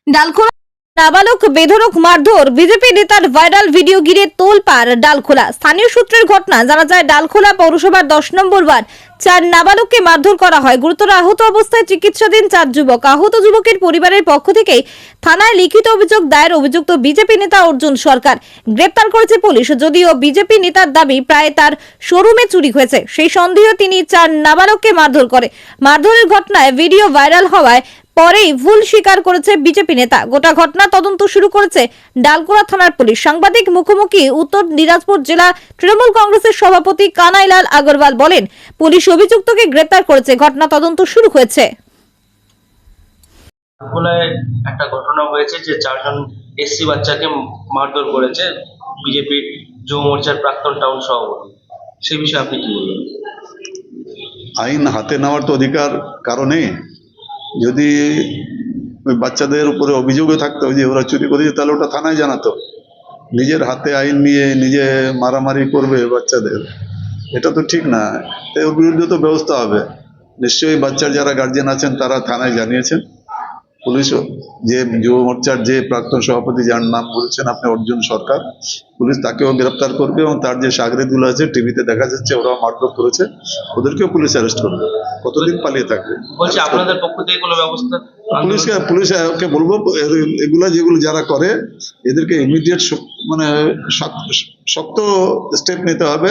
ডালখোলা নাবালক বেধড়ক মারধর, বিজেপি নেতার ভাইরাল ভিডিও ঘিরে তোলপাড় ডালখোলা। স্থানীয় সূত্রের ঘটনা জানা যায়, ডালখোলা পৌরসভার 10 নম্বর ওয়ার্ড 4 নাবালককে মারধর করা হয়। গুরুতর আহত অবস্থায় চিকিৎসাধীন 4 যুবক। আহত যুবকের পরিবারের পক্ষ থেকে থানায় লিখিত অভিযোগ দায়ের। অভিযুক্ত বিজেপি নেতা অর্জুন সরকার গ্রেপ্তার করেছে পুলিশ। যদিও বিজেপি নেতার দাবি প্রায় তার শোরুমে চুরি হয়েছে, সেই সন্দেহে তিনি 4 নাবালককে মারধর করে। মারধরের ঘটনায় ভিডিও ভাইরাল হওয়ায় পরেই ভুল স্বীকার করেছে বিজেপি নেতা। গোটা ঘটনা তদন্ত শুরু করেছে ডালখোলা থানার পুলিশ। সাংবাদিক মুখোমুখি উত্তর দিনাজপুর জেলা তৃণমূল কংগ্রেসের সভাপতি কানাইলাল আগরওয়াল বলেন, পুলিশ অভিযুক্তকে গ্রেপ্তার করেছে, ঘটনা তদন্ত শুরু হয়েছে। ডালখোলায় একটা ঘটনা হয়েছে যে 4 জন এসসি বাচ্চাকে মারধর করেছে বিজেপি যুব মোর্চার প্রাক্তন টাউন সভাপতি। সেই বিষয়ে আপনি কি বলবেন? আইন হাতে নেওয়ার তো অধিকার কারণে, যদি ওই বাচ্চাদের উপরে অভিযোগে থাকতো যে ওরা চুরি করেছে, তাহলে ওটা থানায় জানাতো। নিজের হাতে আইন নিয়ে নিজে মারামারি করবে বাচ্চাদের, এটা তো ঠিক না। তাই ওর বিরুদ্ধে তো ব্যবস্থা হবে। নিশ্চয়ই বাচ্চার যারা গার্জিয়ান আছেন তারা থানায় জানিয়েছেন। পুলিশও, যে যুব মোর্চার যে প্রাক্তন সভাপতি যার নাম বলছেন আপনি, অর্জুন সরকার, পুলিশ তাকেও গ্রেপ্তার করবে এবং তার যে সাগরেদগুলো আছে টিভিতে দেখা যাচ্ছে ওরাও মারধর করেছে, ওদেরকেও পুলিশ অ্যারেস্ট করবে। কতদিন পালিয়ে থাকবে? বলছি আপনাদের পক্ষ থেকে কোনো ব্যবস্থা? পুলিশকে বলবো এগুলা যেগুলো যারা করে এদেরকে ইমিডিয়েট মানে শক্ত স্টেপ নিতে হবে,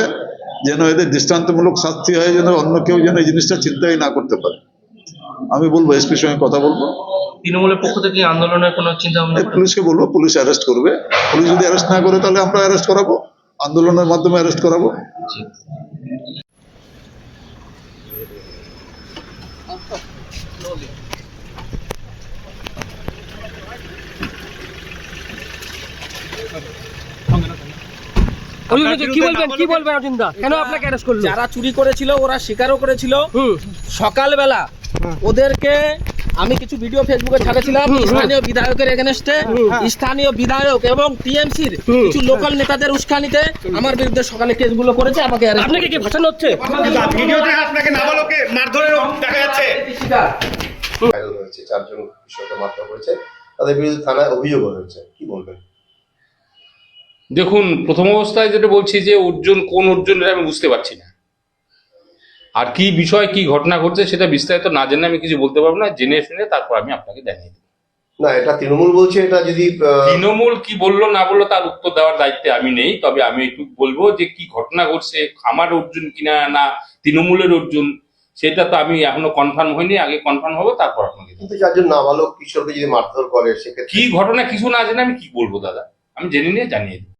যেন এদের দৃষ্টান্তমূলক শাস্তি হয়, যেন অন্য কেউ যেন এই জিনিসটা চিন্তাই না করতে পারে। আমি বলবো এসপির সঙ্গে কথা বলবো। তৃণমূলের পক্ষ থেকে আন্দোলনের কোনো চিন্তা ভাবনা? পুলিশকে বলবো, পুলিশ অ্যারেস্ট করবে। পুলিশ যদি অ্যারেস্ট না করে তাহলে আমরা অ্যারেস্ট করাবো, আন্দোলনের মাধ্যমে অ্যারেস্ট করাবো। কি বলবেন অর্জুন দা, কেন আপনাকে অ্যারেস্ট করলো? যারা চুরি করেছিল ওরা স্বীকারও করেছিল। সকালবেলা ওদেরকে আমি কিছু ভিডিও ফেসবুকে ছাড়েছিলাম স্থানীয় বিধায়কের এগেনস্টে। স্থানীয় বিধায়ক এবং টিএমসির কিছু লোকাল নেতাদের উস্কানিতে আমার বিরুদ্ধে সকালে কেসগুলো করেছে, আমাকে আপনাকে কি ভাষণ হচ্ছে? ভিডিওতে আপনাকে নাবালককে মারধরের দেখা যাচ্ছে। ভাইরাল হয়েছে, 4 জন কিশোরকে মারধর করেছে, তাদের বিরুদ্ধে থানায় অভিযোগ হয়েছে, কি বলবেন? দেখুন, প্রথম অবস্থায় যেটা বলছি যে অর্জুন কোন অর্জুন আমি বুঝতে পারছি না, আর কি বিষয় কি ঘটনা ঘটছে সেটা বিস্তারিত না জেনে আমি কিছু বলতে পারবো না। জেনে শুনে তারপর আমি আপনাকে জানিয়ে দেবো। না, এটা তৃণমূল বলছে, এটা যদি তৃণমূল কি বললো না বললো তার উত্তর দেওয়ার দায়িত্বে আমি নেই। তবে আমি একটু বলবো যে কি ঘটনা ঘটছে, আমার অর্জুন কিনা না তৃণমূলের অর্জুন, সেটা তো আমি এখনো কনফার্ম হয়নি। আগে কনফার্ম হবো তারপর আপনাকে। কিন্তু 4 জন নাবালক কিশোরকে যদি মারধর করে সেক্ষেত্রে কি ঘটনা কিছু না জেনে আমি কি বলবো দাদা, আমি জেনে নিয়ে জানিয়ে দেবো।